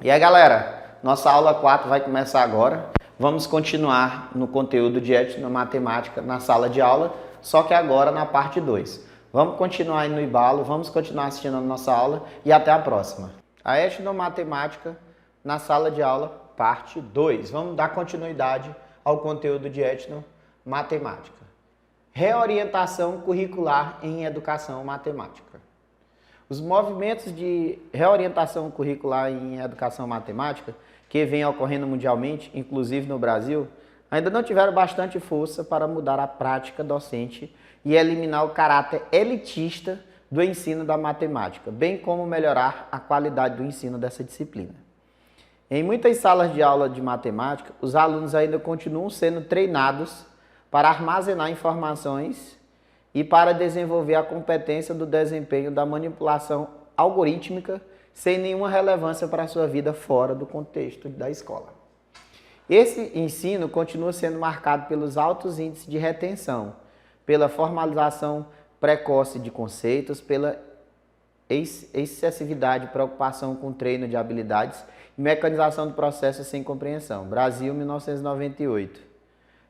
E aí, galera, nossa aula 4 vai começar agora. Vamos continuar no conteúdo de etnomatemática na sala de aula, só que agora na parte 2. Vamos continuar aí no embalo, vamos continuar assistindo a nossa aula e até a próxima. A etnomatemática na sala de aula, parte 2. Vamos dar continuidade ao conteúdo de etnomatemática. Reorientação curricular em educação matemática. Os movimentos de reorientação curricular em educação matemática, que vêm ocorrendo mundialmente, inclusive no Brasil, ainda não tiveram bastante força para mudar a prática docente e eliminar o caráter elitista do ensino da matemática, bem como melhorar a qualidade do ensino dessa disciplina. Em muitas salas de aula de matemática, os alunos ainda continuam sendo treinados para armazenar informações e para desenvolver a competência do desempenho da manipulação algorítmica sem nenhuma relevância para a sua vida fora do contexto da escola. Esse ensino continua sendo marcado pelos altos índices de retenção, pela formalização precoce de conceitos, pela excessividade e preocupação com treino de habilidades e mecanização do processo sem compreensão. Brasil, 1998,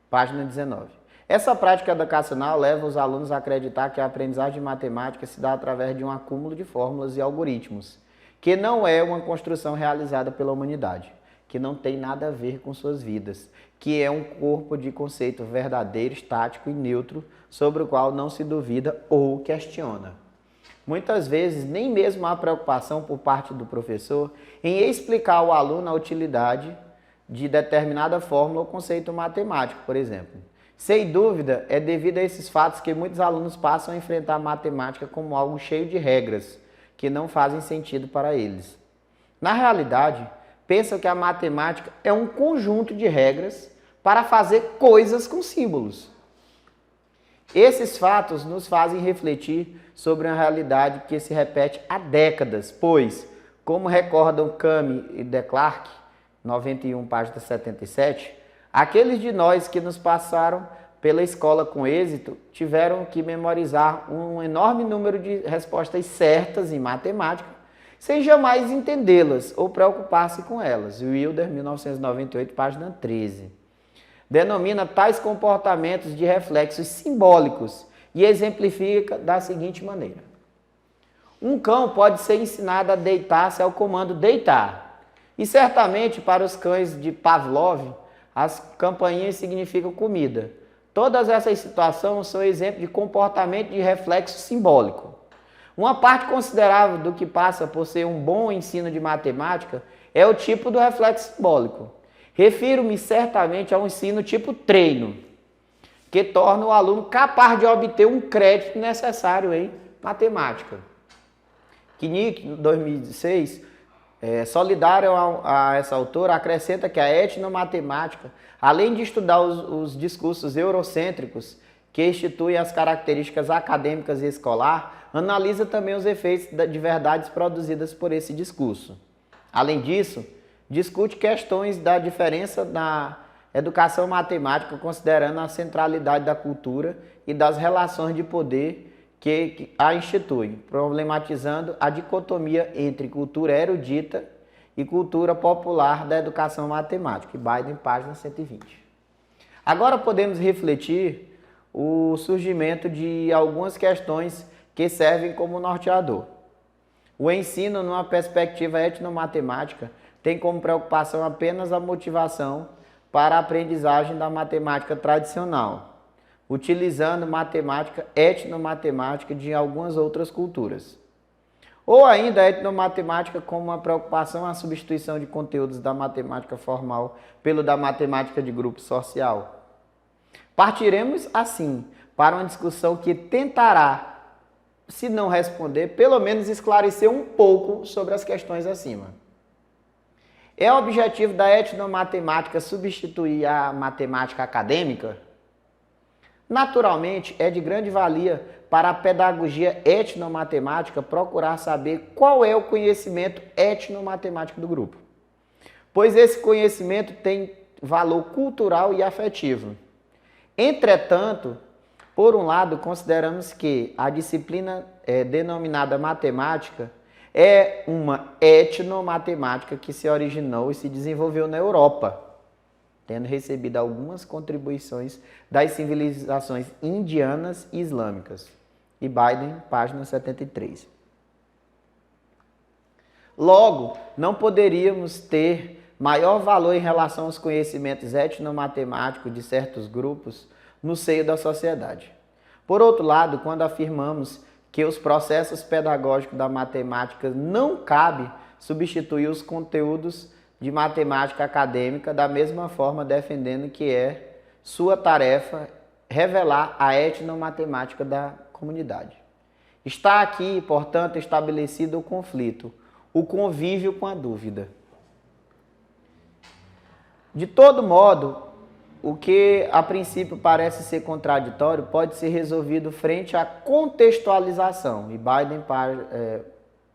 página 19. Essa prática educacional leva os alunos a acreditar que a aprendizagem de matemática se dá através de um acúmulo de fórmulas e algoritmos, que não é uma construção realizada pela humanidade, que não tem nada a ver com suas vidas, que é um corpo de conceito verdadeiro, estático e neutro, sobre o qual não se duvida ou questiona. Muitas vezes, nem mesmo há preocupação por parte do professor em explicar ao aluno a utilidade de determinada fórmula ou conceito matemático, por exemplo. Sem dúvida, é devido a esses fatos que muitos alunos passam a enfrentar a matemática como algo cheio de regras, que não fazem sentido para eles. Na realidade, pensam que a matemática é um conjunto de regras para fazer coisas com símbolos. Esses fatos nos fazem refletir sobre uma realidade que se repete há décadas, pois, como recordam Cami e De Clercq, 91, página 77, aqueles de nós que nos passaram pela escola com êxito tiveram que memorizar um enorme número de respostas certas em matemática, sem jamais entendê-las ou preocupar-se com elas. Wilder, 1998, página 13. Denomina tais comportamentos de reflexos simbólicos e exemplifica da seguinte maneira. Um cão pode ser ensinado a deitar-se ao comando deitar. E certamente para os cães de Pavlov, as campainhas significam comida. Todas essas situações são exemplos de comportamento de reflexo simbólico. Uma parte considerável do que passa por ser um bom ensino de matemática é o tipo do reflexo simbólico. Refiro-me certamente ao ensino tipo treino, que torna o aluno capaz de obter um crédito necessário em matemática. Knick, 2006, solidário a essa autora, acrescenta que a etnomatemática, além de estudar os discursos eurocêntricos que instituem as características acadêmicas e escolar, analisa também os efeitos de verdades produzidas por esse discurso. Além disso, discute questões da diferença na educação matemática, considerando a centralidade da cultura e das relações de poder que a instituem, problematizando a dicotomia entre cultura erudita e cultura popular da educação matemática. Biden, página 120. Agora podemos refletir o surgimento de algumas questões que servem como norteador. O ensino, numa perspectiva etnomatemática, tem como preocupação apenas a motivação para a aprendizagem da matemática tradicional, utilizando matemática etnomatemática de algumas outras culturas. Ou ainda a etnomatemática como uma preocupação à substituição de conteúdos da matemática formal pelo da matemática de grupo social. Partiremos, assim, para uma discussão que tentará, se não responder, pelo menos esclarecer um pouco sobre as questões acima. É o objetivo da etnomatemática substituir a matemática acadêmica? Naturalmente, é de grande valia para a pedagogia etnomatemática procurar saber qual é o conhecimento etnomatemático do grupo, pois esse conhecimento tem valor cultural e afetivo. Entretanto, por um lado, consideramos que a disciplina denominada matemática é uma etnomatemática que se originou e se desenvolveu na Europa, tendo recebido algumas contribuições das civilizações indianas e islâmicas. E Biden, página 73. Logo, não poderíamos ter maior valor em relação aos conhecimentos etnomatemáticos de certos grupos no seio da sociedade. Por outro lado, quando afirmamos que os processos pedagógicos da matemática não cabe substituir os conteúdos de matemática acadêmica, da mesma forma defendendo que é sua tarefa revelar a etnomatemática da comunidade. Está aqui, portanto, estabelecido o conflito, o convívio com a dúvida. De todo modo, o que a princípio parece ser contraditório pode ser resolvido frente à contextualização. E Biden,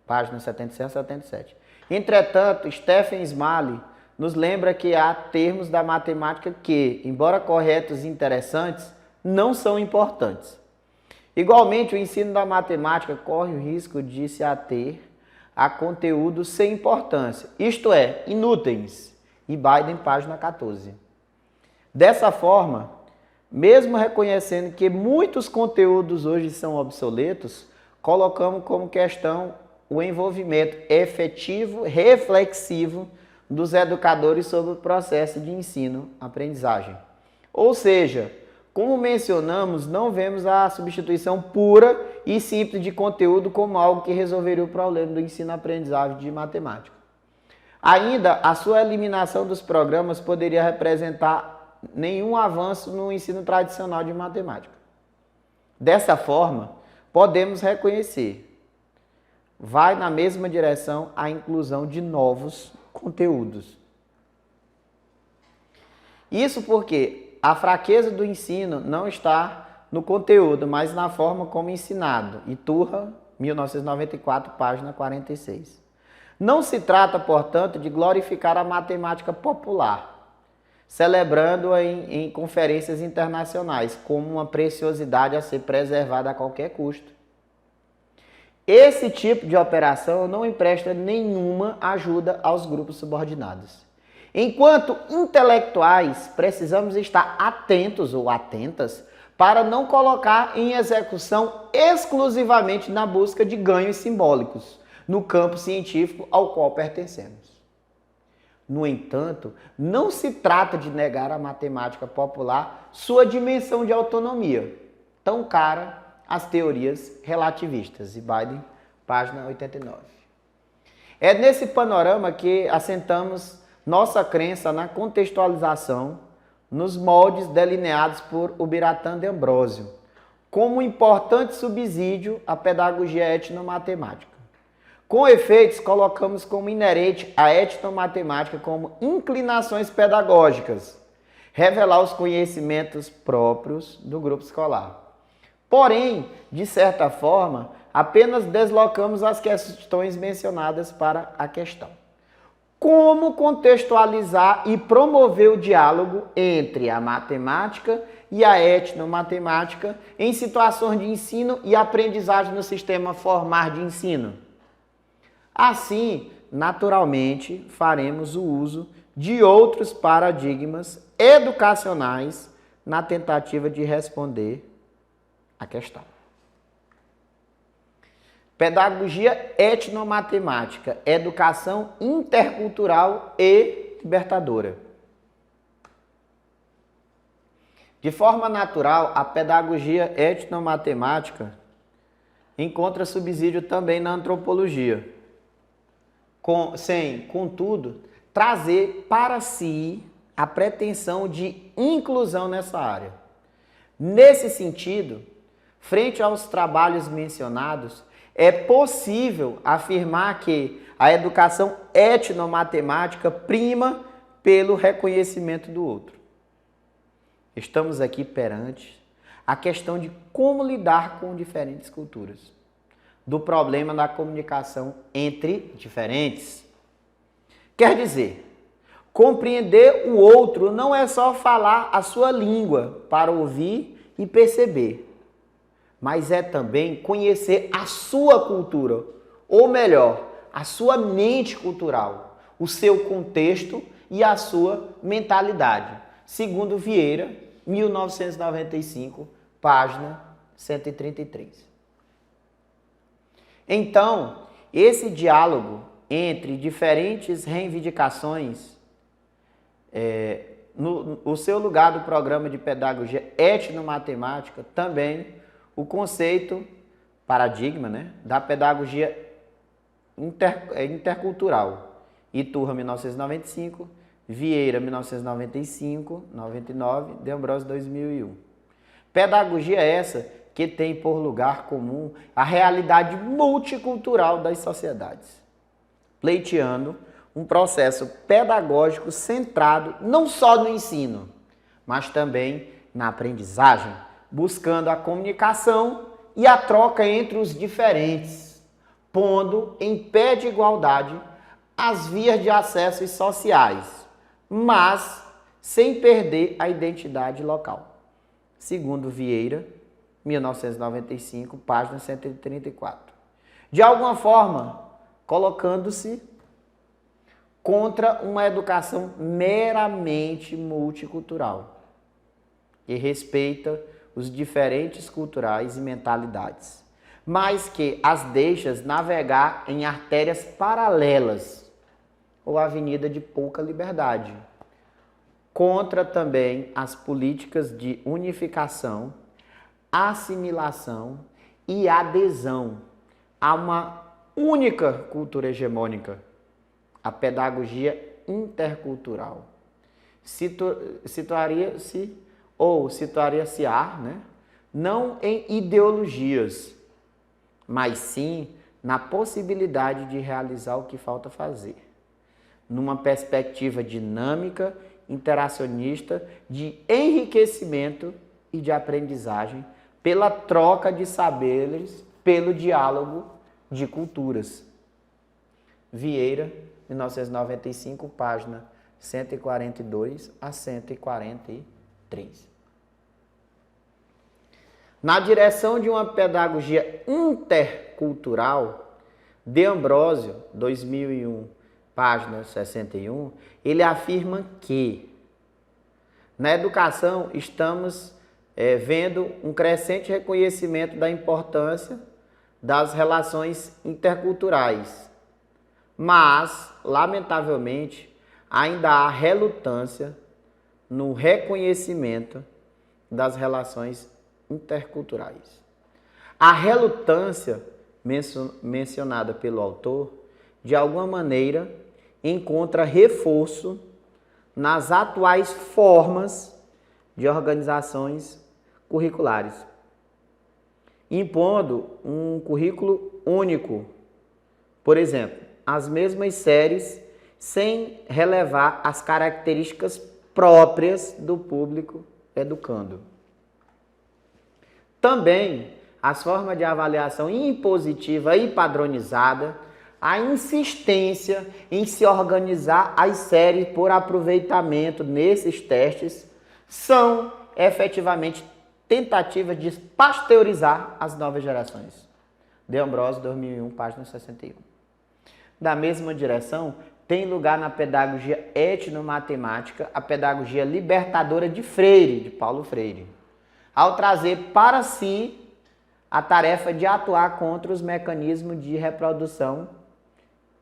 páginas 76 a 77. Entretanto, Stephen Smalley nos lembra que há termos da matemática que, embora corretos e interessantes, não são importantes. Igualmente, o ensino da matemática corre o risco de se ater a conteúdos sem importância, isto é, inúteis. E Biden, página 14. Dessa forma, mesmo reconhecendo que muitos conteúdos hoje são obsoletos, colocamos como questão o envolvimento efetivo, reflexivo dos educadores sobre o processo de ensino-aprendizagem. Ou seja, como mencionamos, não vemos a substituição pura e simples de conteúdo como algo que resolveria o problema do ensino-aprendizagem de matemática. Ainda, a sua eliminação dos programas poderia representar nenhum avanço no ensino tradicional de matemática. Dessa forma, podemos reconhecer, vai na mesma direção a inclusão de novos conteúdos. Isso porque a fraqueza do ensino não está no conteúdo, mas na forma como ensinado. Iturra, 1994, página 46. Não se trata, portanto, de glorificar a matemática popular, celebrando-a em conferências internacionais como uma preciosidade a ser preservada a qualquer custo. Esse tipo de operação não empresta nenhuma ajuda aos grupos subordinados. Enquanto intelectuais, precisamos estar atentos ou atentas para não colocar em execução exclusivamente na busca de ganhos simbólicos no campo científico ao qual pertencemos. No entanto, não se trata de negar à matemática popular sua dimensão de autonomia, tão cara às teorias relativistas. E Biden, página 89. É nesse panorama que assentamos nossa crença na contextualização nos moldes delineados por Ubiratan de Ambrosio, como um importante subsídio à pedagogia etnomatemática. Com efeitos, colocamos como inerente a etnomatemática como inclinações pedagógicas, revelar os conhecimentos próprios do grupo escolar. Porém, de certa forma, apenas deslocamos as questões mencionadas para a questão. Como contextualizar e promover o diálogo entre a matemática e a etnomatemática em situações de ensino e aprendizagem no sistema formal de ensino? Assim, naturalmente, faremos o uso de outros paradigmas educacionais na tentativa de responder à questão. Pedagogia etnomatemática, educação intercultural e libertadora. De forma natural, a pedagogia etnomatemática encontra subsídio também na antropologia, sem, contudo, trazer para si a pretensão de inclusão nessa área. Nesse sentido, frente aos trabalhos mencionados, é possível afirmar que a educação etnomatemática prima pelo reconhecimento do outro. Estamos aqui perante a questão de como lidar com diferentes culturas, do problema da comunicação entre diferentes. Quer dizer, compreender o outro não é só falar a sua língua para ouvir e perceber, mas é também conhecer a sua cultura, ou melhor, a sua mente cultural, o seu contexto e a sua mentalidade. Segundo Vieira, 1995, página 133. Então, esse diálogo entre diferentes reivindicações, o seu lugar do programa de pedagogia etnomatemática, também o conceito, paradigma, né, da pedagogia intercultural. Iturra, 1995, Vieira, 1995, 99, D'Ambrosio, 2001. Pedagogia essa que tem por lugar comum a realidade multicultural das sociedades, pleiteando um processo pedagógico centrado não só no ensino, mas também na aprendizagem, buscando a comunicação e a troca entre os diferentes, pondo em pé de igualdade as vias de acesso sociais, mas sem perder a identidade local. Segundo Vieira, 1995, página 134. De alguma forma, colocando-se contra uma educação meramente multicultural, que respeita os diferentes culturais e mentalidades, mas que as deixa navegar em artérias paralelas ou avenida de pouca liberdade. Contra também as políticas de unificação, assimilação e adesão a uma única cultura hegemônica, a pedagogia intercultural. Situaria-se-á, né, não em ideologias, mas sim na possibilidade de realizar o que falta fazer, numa perspectiva dinâmica, interacionista, de enriquecimento e de aprendizagem, pela troca de saberes, pelo diálogo de culturas. Vieira, 1995, página 142 a 143. Na direção de uma pedagogia intercultural, D'Ambrosio, 2001, página 61, ele afirma que na educação estamos vendo um crescente reconhecimento da importância das relações interculturais, mas, lamentavelmente, ainda há relutância no reconhecimento das relações interculturais. A relutância mencionada pelo autor, de alguma maneira, encontra reforço nas atuais formas de organizações curriculares, impondo um currículo único, por exemplo, as mesmas séries, sem relevar as características próprias do público educando. Também as formas de avaliação impositiva e padronizada, a insistência em se organizar as séries por aproveitamento nesses testes, são efetivamente tentativas de pasteurizar as novas gerações. D'Ambrosio, 2001, página 61. Da mesma direção, tem lugar na pedagogia etnomatemática a pedagogia libertadora de Freire, de Paulo Freire, ao trazer para si a tarefa de atuar contra os mecanismos de reprodução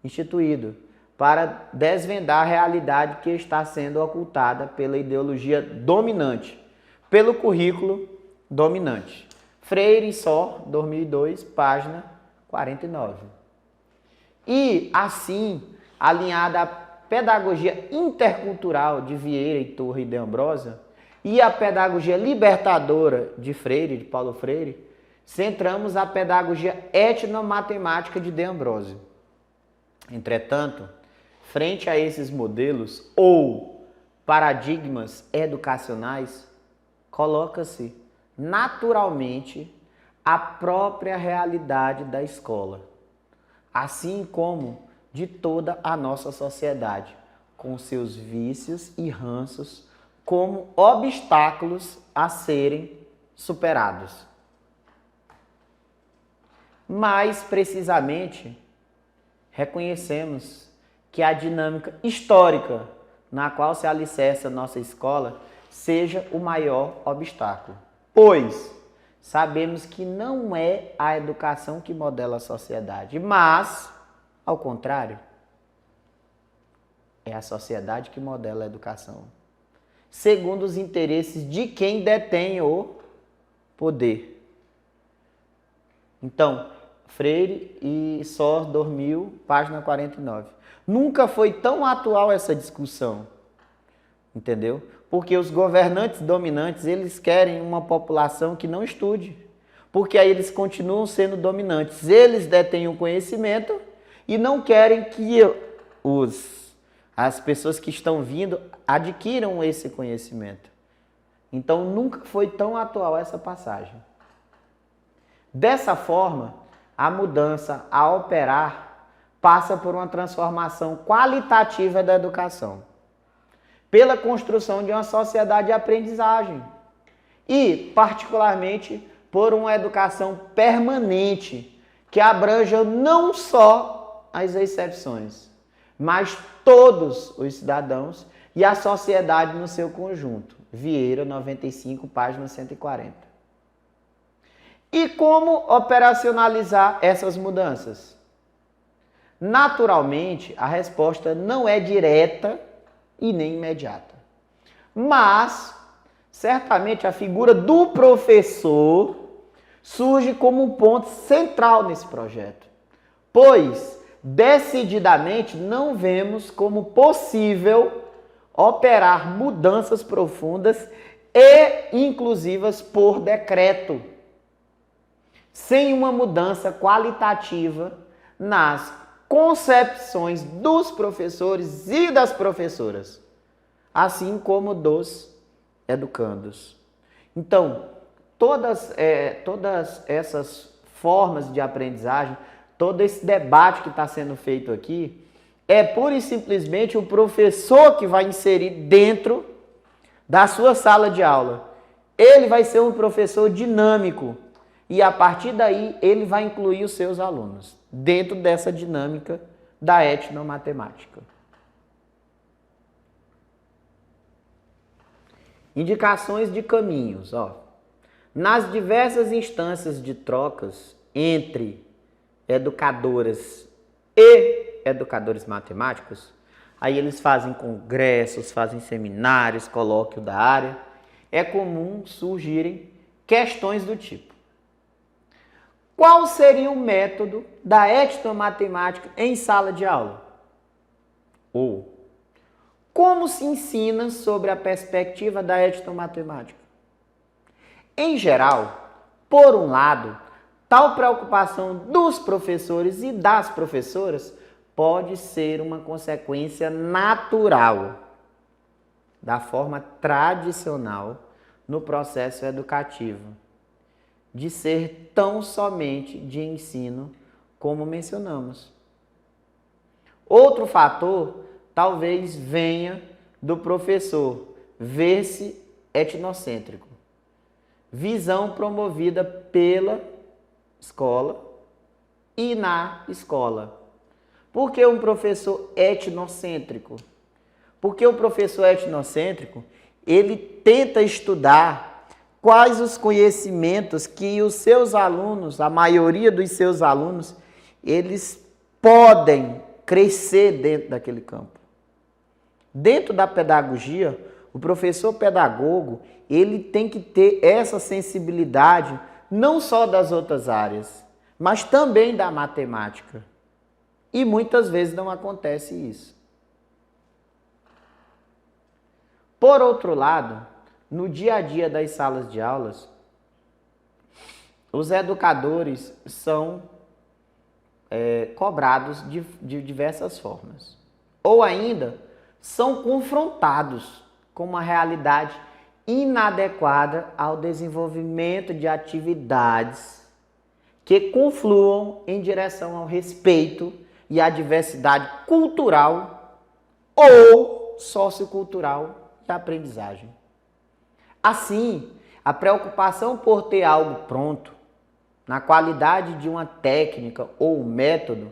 instituído, para desvendar a realidade que está sendo ocultada pela ideologia dominante, pelo currículo dominante. Freire só, 2002, página 49. E, assim, alinhada à pedagogia intercultural de Vieira, Iturra e D'Ambrosio e a pedagogia libertadora de Freire, de Paulo Freire, centramos a pedagogia etnomatemática de D'Ambrosio. Entretanto, frente a esses modelos ou paradigmas educacionais, coloca-se naturalmente a própria realidade da escola, assim como de toda a nossa sociedade, com seus vícios e ranços como obstáculos a serem superados. Mais precisamente, reconhecemos que a dinâmica histórica na qual se alicerça nossa escola seja o maior obstáculo, pois sabemos que não é a educação que modela a sociedade, mas, ao contrário, é a sociedade que modela a educação, segundo os interesses de quem detém o poder. Então, Freire e Sor Dormiu, página 49. Nunca foi tão atual essa discussão, entendeu? Porque os governantes dominantes, eles querem uma população que não estude, porque aí eles continuam sendo dominantes. Eles detêm o conhecimento e não querem que as pessoas que estão vindo adquiram esse conhecimento. Então, nunca foi tão atual essa passagem. Dessa forma, a mudança a operar passa por uma transformação qualitativa da educação, pela construção de uma sociedade de aprendizagem e, particularmente, por uma educação permanente que abranja não só as exceções, mas todos os cidadãos e a sociedade no seu conjunto. Vieira, 95, página 140. E como operacionalizar essas mudanças? Naturalmente, a resposta não é direta e nem imediata. Mas, certamente, a figura do professor surge como um ponto central nesse projeto, pois, decididamente, não vemos como possível operar mudanças profundas e inclusivas por decreto, sem uma mudança qualitativa nas concepções dos professores e das professoras, assim como dos educandos. Então, todas essas formas de aprendizagem, todo esse debate que está sendo feito aqui, é pura e simplesmente o professor que vai inserir dentro da sua sala de aula. Ele vai ser um professor dinâmico e, a partir daí, ele vai incluir os seus alunos dentro dessa dinâmica da etnomatemática. Indicações de caminhos. Nas diversas instâncias de trocas entre educadoras e educadores matemáticos, aí eles fazem congressos, fazem seminários, colóquio da área, é comum surgirem questões do tipo: qual seria o método da etnomatemática em sala de aula? Ou, como se ensina sobre a perspectiva da etnomatemática? Em geral, por um lado, tal preocupação dos professores e das professoras pode ser uma consequência natural da forma tradicional no processo educativo, de ser tão somente de ensino como mencionamos. Outro fator talvez venha do professor ver-se etnocêntrico, visão promovida pela escola e na escola. Por que um professor etnocêntrico? Porque o professor etnocêntrico, ele tenta estudar quais os conhecimentos que os seus alunos, a maioria dos seus alunos, eles podem crescer dentro daquele campo. Dentro da pedagogia, o professor pedagogo, ele tem que ter essa sensibilidade não só das outras áreas, mas também da matemática. E muitas vezes não acontece isso. Por outro lado, no dia a dia das salas de aulas, os educadores são cobrados de diversas formas. Ou ainda, são confrontados com uma realidade inadequada ao desenvolvimento de atividades que confluam em direção ao respeito e à diversidade cultural ou sociocultural da aprendizagem. Assim, a preocupação por ter algo pronto, na qualidade de uma técnica ou método,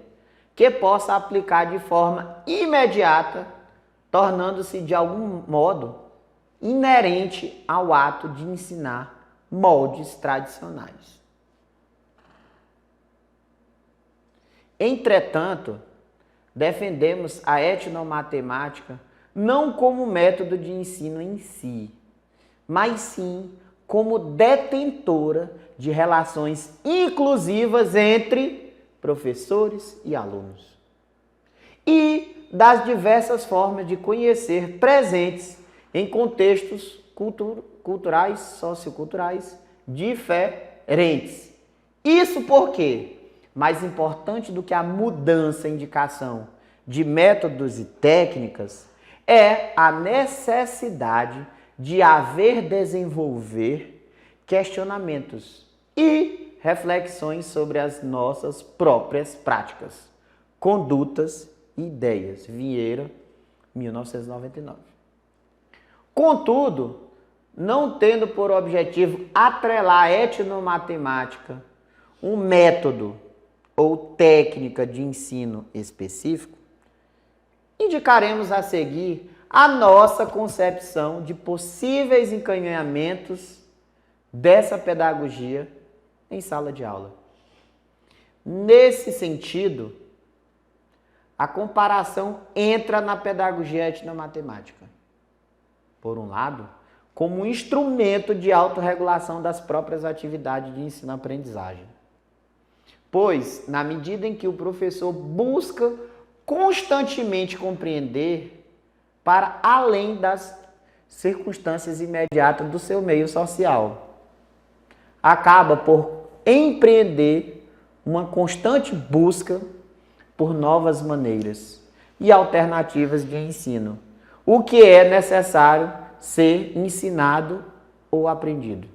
que possa aplicar de forma imediata, tornando-se de algum modo inerente ao ato de ensinar moldes tradicionais. Entretanto, defendemos a etnomatemática não como método de ensino em si, mas sim como detentora de relações inclusivas entre professores e alunos, e das diversas formas de conhecer presentes em contextos culturais, socioculturais diferentes. Isso porque, mais importante do que a mudança, indicação de métodos e técnicas, é a necessidade de desenvolver questionamentos e reflexões sobre as nossas próprias práticas, condutas e ideias. Vieira, 1999. Contudo, não tendo por objetivo atrelar a etnomatemática um método ou técnica de ensino específico, indicaremos a seguir a nossa concepção de possíveis encaminhamentos dessa pedagogia em sala de aula. Nesse sentido, a comparação entra na pedagogia etnomatemática. Por um lado, como um instrumento de autorregulação das próprias atividades de ensino-aprendizagem. Pois, na medida em que o professor busca constantemente compreender para além das circunstâncias imediatas do seu meio social, acaba por empreender uma constante busca por novas maneiras e alternativas de ensino, o que é necessário ser ensinado ou aprendido.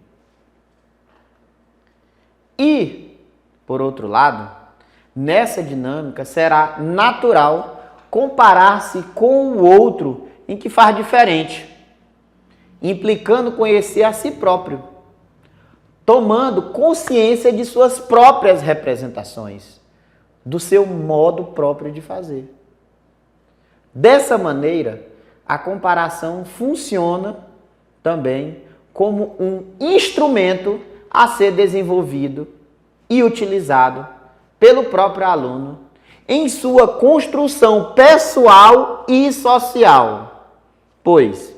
E, por outro lado, nessa dinâmica será natural comparar-se com o outro em que faz diferente, implicando conhecer a si próprio, tomando consciência de suas próprias representações, do seu modo próprio de fazer. Dessa maneira, a comparação funciona também como um instrumento a ser desenvolvido e utilizado pelo próprio aluno em sua construção pessoal e social, pois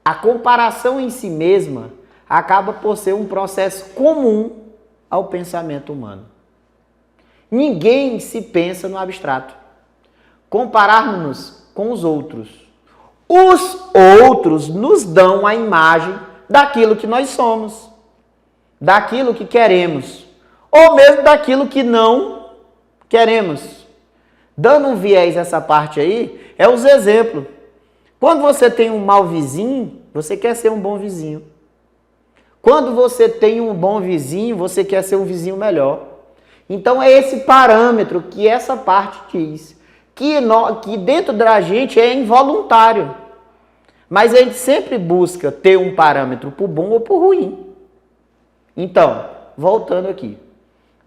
a comparação em si mesma acaba por ser um processo comum ao pensamento humano. Ninguém se pensa no abstrato. Compararmos-nos com os outros. Os outros nos dão a imagem daquilo que nós somos, daquilo que queremos, ou mesmo daquilo que não queremos. Dando um viés essa parte aí, é os exemplos. Quando você tem um mau vizinho, você quer ser um bom vizinho. Quando você tem um bom vizinho, você quer ser um vizinho melhor. Então é esse parâmetro que essa parte diz, que dentro da gente é involuntário. Mas a gente sempre busca ter um parâmetro por bom ou por ruim. Então, voltando aqui.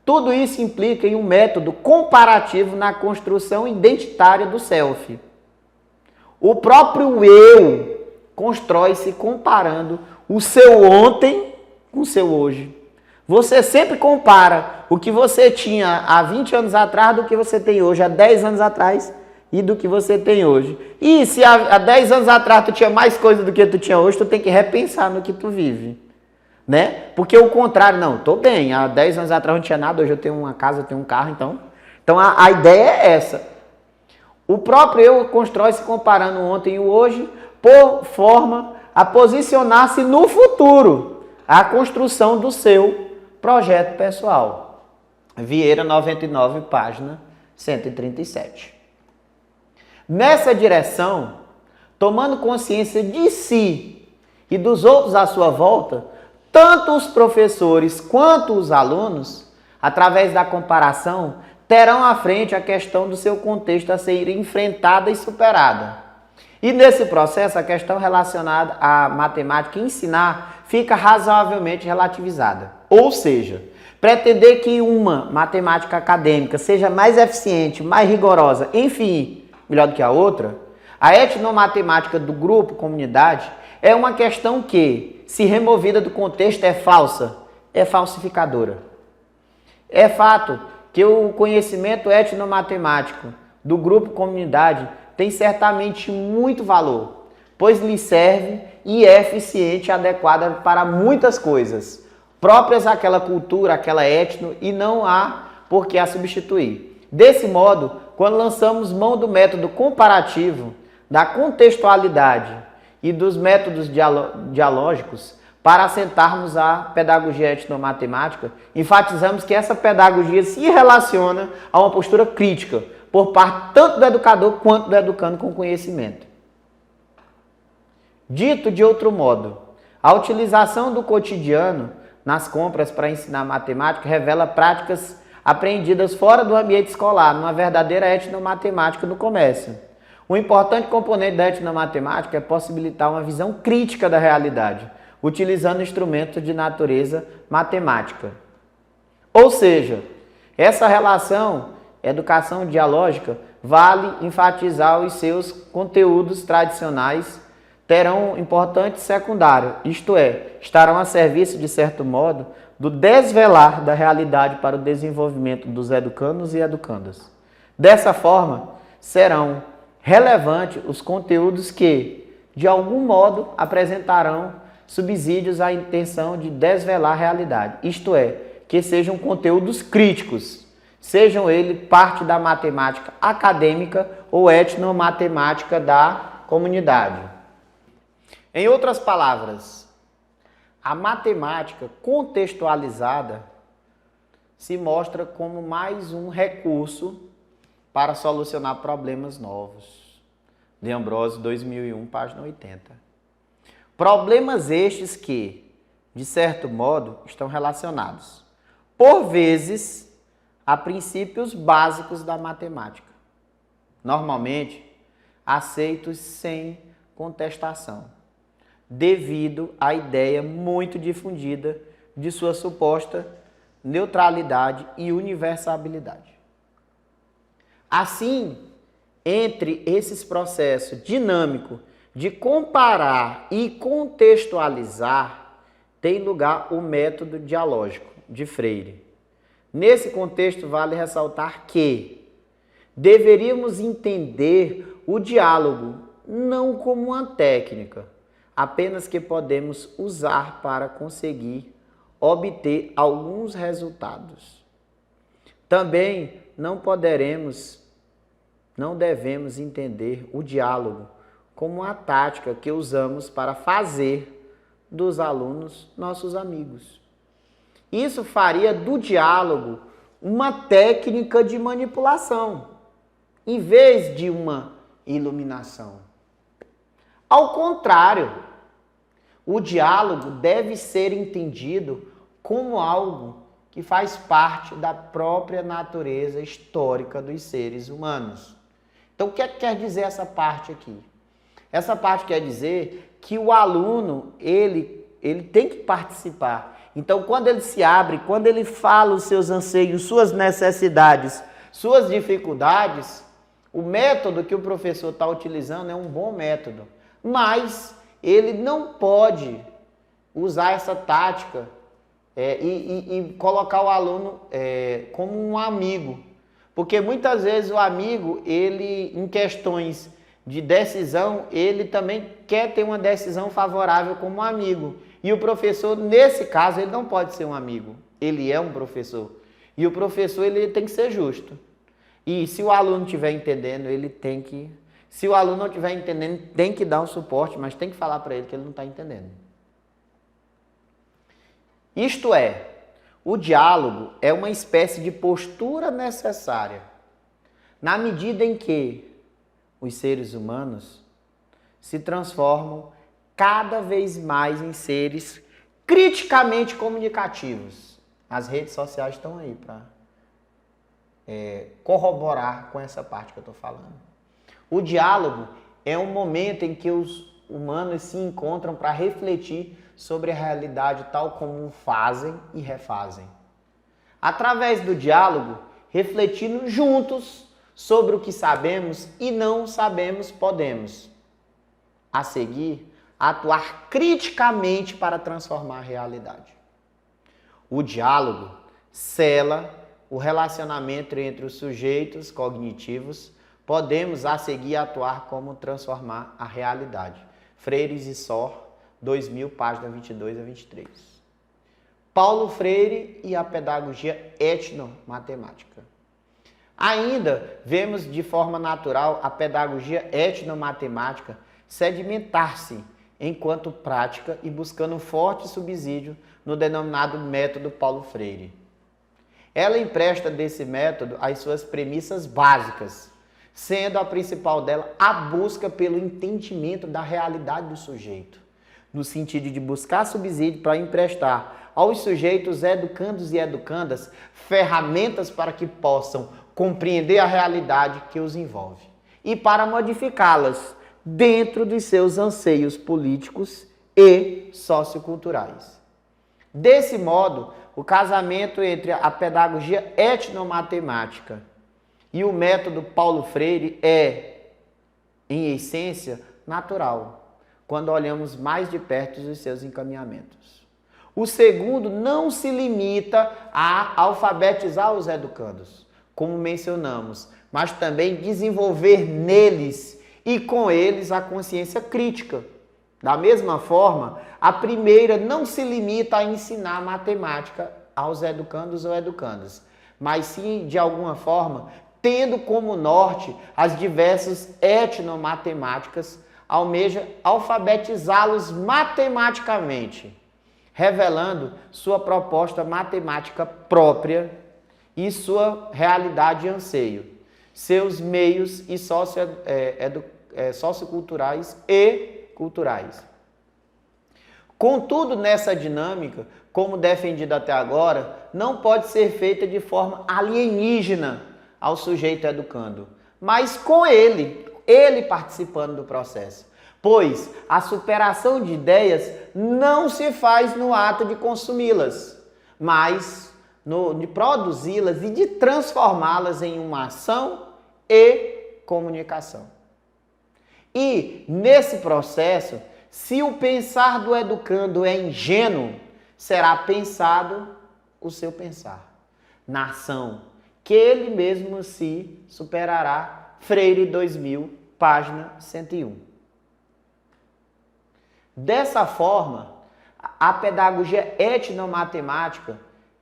Tudo isso implica em um método comparativo na construção identitária do self. O próprio eu constrói-se comparando o seu ontem com o seu hoje. Você sempre compara o que você tinha há 20 anos atrás do que você tem hoje, há 10 anos atrás e do que você tem hoje. E se há 10 anos atrás tu tinha mais coisa do que tu tinha hoje, tu tem que repensar no que tu vive. Né? Porque o contrário, não, tô bem, há 10 anos atrás não tinha nada, hoje eu tenho uma casa, eu tenho um carro, então a ideia é essa. O próprio eu constrói-se comparando o ontem e o hoje, por forma a posicionar-se no futuro, a construção do seu projeto pessoal. Vieira, 99, página 137. Nessa direção, tomando consciência de si e dos outros à sua volta, tanto os professores quanto os alunos, através da comparação, terão à frente a questão do seu contexto a ser enfrentada e superada. E nesse processo, a questão relacionada à matemática e ensinar fica razoavelmente relativizada. Ou seja, Pretender que uma matemática acadêmica seja mais eficiente, mais rigorosa, enfim, melhor do que a outra, a etnomatemática do grupo, comunidade, é uma questão que, se removida do contexto, é falsa, é falsificadora. É fato que o conhecimento etnomatemático do grupo comunidade tem certamente muito valor, pois lhe serve e é eficiente e adequada para muitas coisas, próprias àquela cultura, àquela etno, e não há por que a substituir. Desse modo, quando lançamos mão do método comparativo, da contextualidade e dos métodos dialógicos para assentarmos a pedagogia etnomatemática, enfatizamos que essa pedagogia se relaciona a uma postura crítica por parte tanto do educador quanto do educando com conhecimento. Dito de outro modo, a utilização do cotidiano nas compras para ensinar matemática revela práticas apreendidas fora do ambiente escolar, numa verdadeira etnomatemática no comércio. Um importante componente da etnomatemática é possibilitar uma visão crítica da realidade, utilizando instrumentos de natureza matemática. Ou seja, essa relação educação dialógica vale enfatizar os seus conteúdos tradicionais terão importante secundário, isto é, estarão a serviço, de certo modo, do desvelar da realidade para o desenvolvimento dos educandos e educandas. Dessa forma, serão relevantes os conteúdos que, de algum modo, apresentarão subsídios à intenção de desvelar a realidade, isto é, que sejam conteúdos críticos, sejam eles parte da matemática acadêmica ou etnomatemática da comunidade. Em outras palavras, a matemática contextualizada se mostra como mais um recurso para solucionar problemas novos. De Ambrosio, 2001, página 80. Problemas estes que, de certo modo, estão relacionados, por vezes, a princípios básicos da matemática, normalmente aceitos sem contestação, devido à ideia muito difundida de sua suposta neutralidade e universalidade. Assim, entre esses processos dinâmicos de comparar e contextualizar, tem lugar o método dialógico de Freire. Nesse contexto, vale ressaltar que deveríamos entender o diálogo não como uma técnica, apenas que podemos usar para conseguir obter alguns resultados. Também não devemos entender o diálogo como uma tática que usamos para fazer dos alunos nossos amigos. Isso faria do diálogo uma técnica de manipulação, em vez de uma iluminação. Ao contrário, o diálogo deve ser entendido como algo que faz parte da própria natureza histórica dos seres humanos. Então, o que é que quer dizer essa parte aqui? Essa parte quer dizer que o aluno, ele tem que participar. Então, quando ele se abre, quando ele fala os seus anseios, suas necessidades, suas dificuldades, o método que o professor está utilizando é um bom método. Mas ele não pode usar essa tática e colocar o aluno como um amigo. Porque muitas vezes o amigo, ele, em questões de decisão, ele também quer ter uma decisão favorável como amigo. E o professor, nesse caso, ele não pode ser um amigo. Ele é um professor. E o professor, ele tem que ser justo. E se o aluno estiver entendendo, ele tem que... Se o aluno não estiver entendendo, tem que dar um suporte, mas tem que falar para ele que ele não está entendendo. Isto é, o diálogo é uma espécie de postura necessária, na medida em que os seres humanos se transformam cada vez mais em seres criticamente comunicativos. As redes sociais estão aí para corroborar com essa parte que eu estou falando. O diálogo é um momento em que os humanos se encontram para refletir sobre a realidade tal como fazem e refazem. através do diálogo, refletindo juntos sobre o que sabemos e não sabemos podemos. A seguir, atuar criticamente para transformar a realidade. O diálogo sela o relacionamento entre os sujeitos cognitivos. Podemos, a seguir, atuar como transformar a realidade. Freire e Sor, 2000, página 22 a 23. Paulo Freire e a pedagogia etnomatemática. Ainda vemos de forma natural a pedagogia etnomatemática sedimentar-se enquanto prática e buscando um forte subsídio no denominado método Paulo Freire. Ela empresta desse método as suas premissas básicas, sendo a principal dela a busca pelo entendimento da realidade do sujeito, no sentido de buscar subsídio para emprestar aos sujeitos educandos e educandas ferramentas para que possam compreender a realidade que os envolve e para modificá-las dentro dos seus anseios políticos e socioculturais. Desse modo, o casamento entre a pedagogia etnomatemática e o método Paulo Freire é, em essência, natural, quando olhamos mais de perto os seus encaminhamentos. O segundo não se limita a alfabetizar os educandos, como mencionamos, mas também desenvolver neles e com eles a consciência crítica. Da mesma forma, a primeira não se limita a ensinar matemática aos educandos ou educandas, mas sim, de alguma forma, tendo como norte as diversas etnomatemáticas, almeja alfabetizá-los matematicamente, revelando sua proposta matemática própria e sua realidade e anseio, seus meios e socioculturais e culturais. Contudo, nessa dinâmica, como defendido até agora, não pode ser feita de forma alienígena ao sujeito educando, mas com ele participando do processo. Pois a superação de ideias não se faz no ato de consumi-las, mas de produzi-las e de transformá-las em uma ação e comunicação. E, nesse processo, se o pensar do educando é ingênuo, será pensado o seu pensar, na ação, que ele mesmo se superará. Freire, 2000, página 101. Dessa forma, a pedagogia etnomatemática,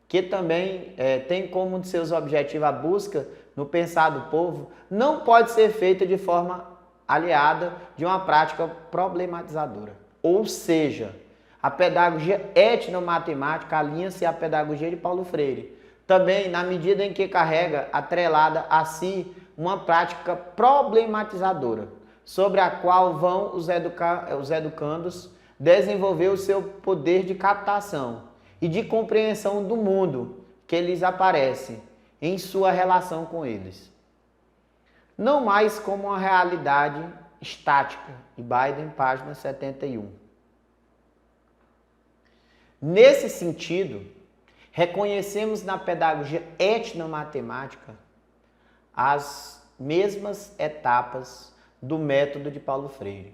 que também tem como um de seus objetivos a busca no pensar do povo, não pode ser feita de forma aliada de uma prática problematizadora. Ou seja, a pedagogia etnomatemática alinha-se à pedagogia de Paulo Freire, também na medida em que carrega atrelada a si uma prática problematizadora, sobre a qual vão os educandos desenvolver o seu poder de captação e de compreensão do mundo que lhes aparece em sua relação com eles. Não mais como uma realidade estática. E Biden, página 71. Nesse sentido, reconhecemos na pedagogia etnomatemática as mesmas etapas do método de Paulo Freire,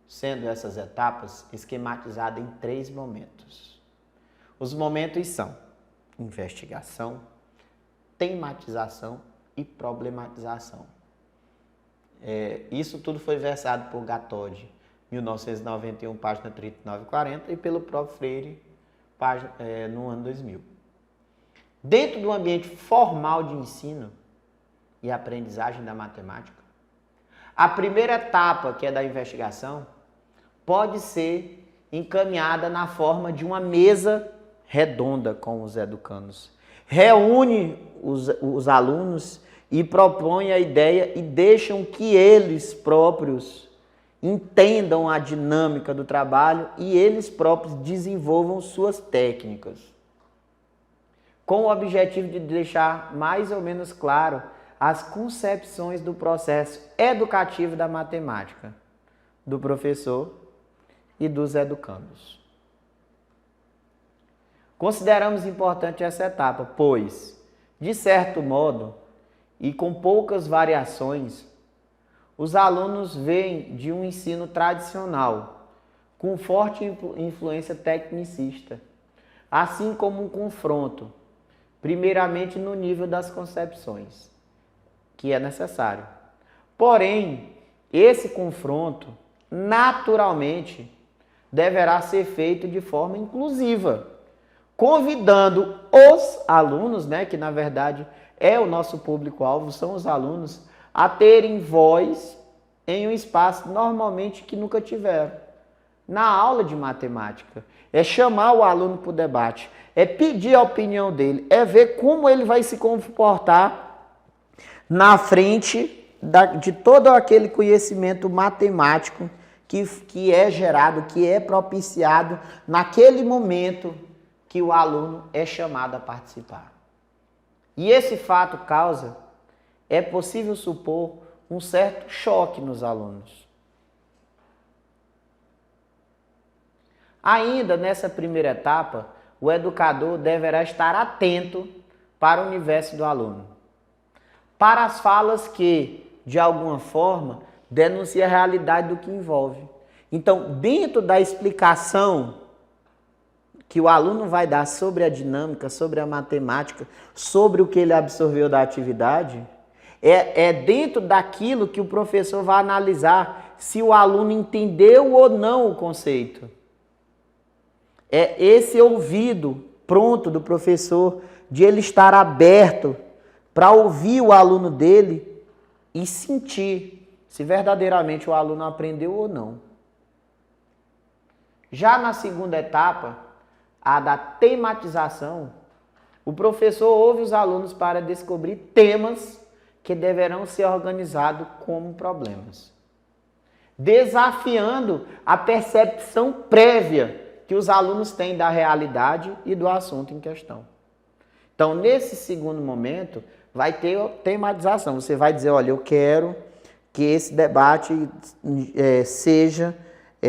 sendo essas etapas esquematizadas em 3 momentos. Os momentos são investigação, tematização e problematização. Isso tudo foi versado por Gatod, 1991, página 39 e 40, e pelo próprio Freire, no ano 2000. Dentro do ambiente formal de ensino e aprendizagem da matemática, a primeira etapa, que é da investigação, pode ser encaminhada na forma de uma mesa redonda com os educandos. Reúne os alunos e propõe a ideia e deixam que eles próprios entendam a dinâmica do trabalho e eles próprios desenvolvam suas técnicas, com o objetivo de deixar mais ou menos claro as concepções do processo educativo da matemática, do professor e dos educandos. Consideramos importante essa etapa, pois, de certo modo, e com poucas variações, os alunos vêm de um ensino tradicional, com forte influência tecnicista, assim como um confronto, primeiramente no nível das concepções, que é necessário. Porém, esse confronto, naturalmente, deverá ser feito de forma inclusiva, convidando os alunos, né, que na verdade é o nosso público-alvo, são os alunos, a terem voz em um espaço normalmente que nunca tiveram. Na aula de matemática, é chamar o aluno para o debate, é pedir a opinião dele, é ver como ele vai se comportar na frente de todo aquele conhecimento matemático que é gerado, que é propiciado naquele momento que o aluno é chamado a participar. E esse fato causa, é possível supor, um certo choque nos alunos. Ainda nessa primeira etapa, o educador deverá estar atento para o universo do aluno, para as falas que, de alguma forma, denunciam a realidade do que envolve. Então, dentro da explicação que o aluno vai dar sobre a dinâmica, sobre a matemática, sobre o que ele absorveu da atividade, é dentro daquilo que o professor vai analisar se o aluno entendeu ou não o conceito. É esse ouvido pronto do professor, de ele estar aberto para ouvir o aluno dele e sentir se verdadeiramente o aluno aprendeu ou não. Já na segunda etapa, a da tematização, o professor ouve os alunos para descobrir temas que deverão ser organizados como problemas, desafiando a percepção prévia que os alunos têm da realidade e do assunto em questão. Então, nesse segundo momento, vai ter a tematização. Você vai dizer, olha, eu quero que esse debate seja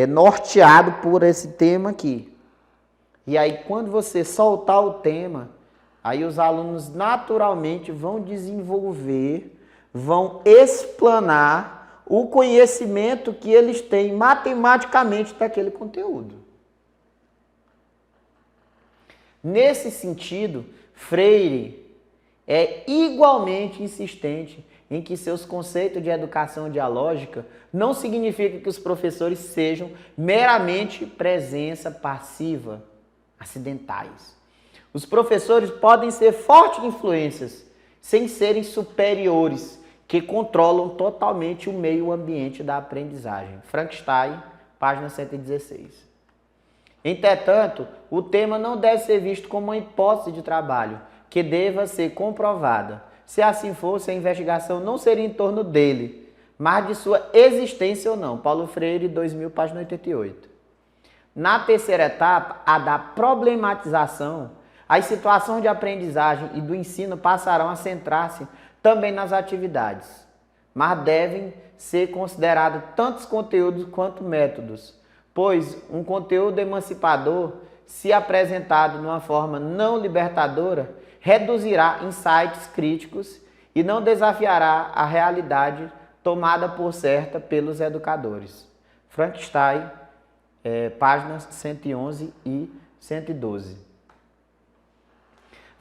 norteado por esse tema aqui. E aí, quando você soltar o tema, aí os alunos naturalmente vão desenvolver, vão explanar o conhecimento que eles têm matematicamente daquele conteúdo. Nesse sentido, Freire é igualmente insistente em que seus conceitos de educação dialógica não significam que os professores sejam meramente presença passiva, acidentais. Os professores podem ser fortes influências, sem serem superiores, que controlam totalmente o meio ambiente da aprendizagem. Frankenstein, página 116. Entretanto, o tema não deve ser visto como uma hipótese de trabalho, que deva ser comprovada. Se assim fosse, a investigação não seria em torno dele, mas de sua existência ou não. Paulo Freire, 2000, página 88. Na terceira etapa, a da problematização, as situações de aprendizagem e do ensino passarão a centrar-se também nas atividades, mas devem ser considerados tantos conteúdos quanto métodos, pois um conteúdo emancipador, se apresentado de uma forma não libertadora, reduzirá insights críticos e não desafiará a realidade tomada por certa pelos educadores. Frankenstein, páginas 111 e 112.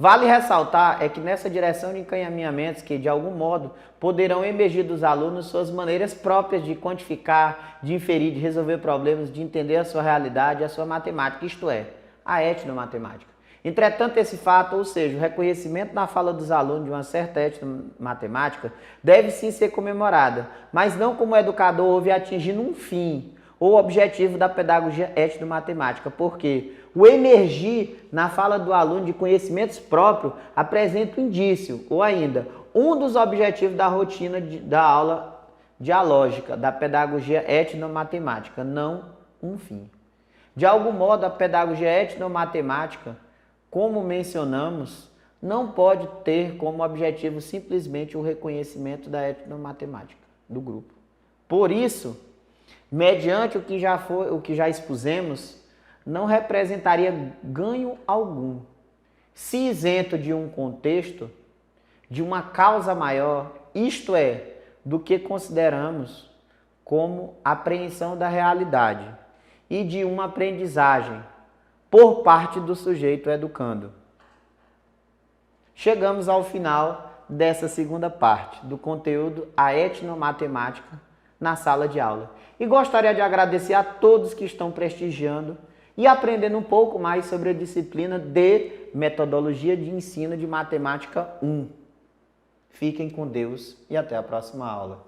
Vale ressaltar que nessa direção de encaminhamentos que, de algum modo, poderão emergir dos alunos suas maneiras próprias de quantificar, de inferir, de resolver problemas, de entender a sua realidade e a sua matemática, isto é, a etnomatemática. Entretanto, esse fato, ou seja, o reconhecimento na fala dos alunos de uma certa etnomatemática, deve sim ser comemorada, mas não como o educador ouve atingindo um fim ou objetivo da pedagogia etnomatemática, porque o emergir na fala do aluno de conhecimentos próprios apresenta um indício, ou ainda, um dos objetivos da rotina da aula dialógica, da pedagogia etnomatemática, não um fim. De algum modo, a pedagogia etnomatemática, como mencionamos, não pode ter como objetivo simplesmente o reconhecimento da etnomatemática do grupo. Por isso, mediante o que já expusemos, não representaria ganho algum, se isento de um contexto, de uma causa maior, isto é, do que consideramos como apreensão da realidade e de uma aprendizagem por parte do sujeito educando. Chegamos ao final dessa segunda parte do conteúdo A Etnomatemática na sala de aula. E gostaria de agradecer a todos que estão prestigiando e aprendendo um pouco mais sobre a disciplina de Metodologia de Ensino de Matemática 1. Fiquem com Deus e até a próxima aula.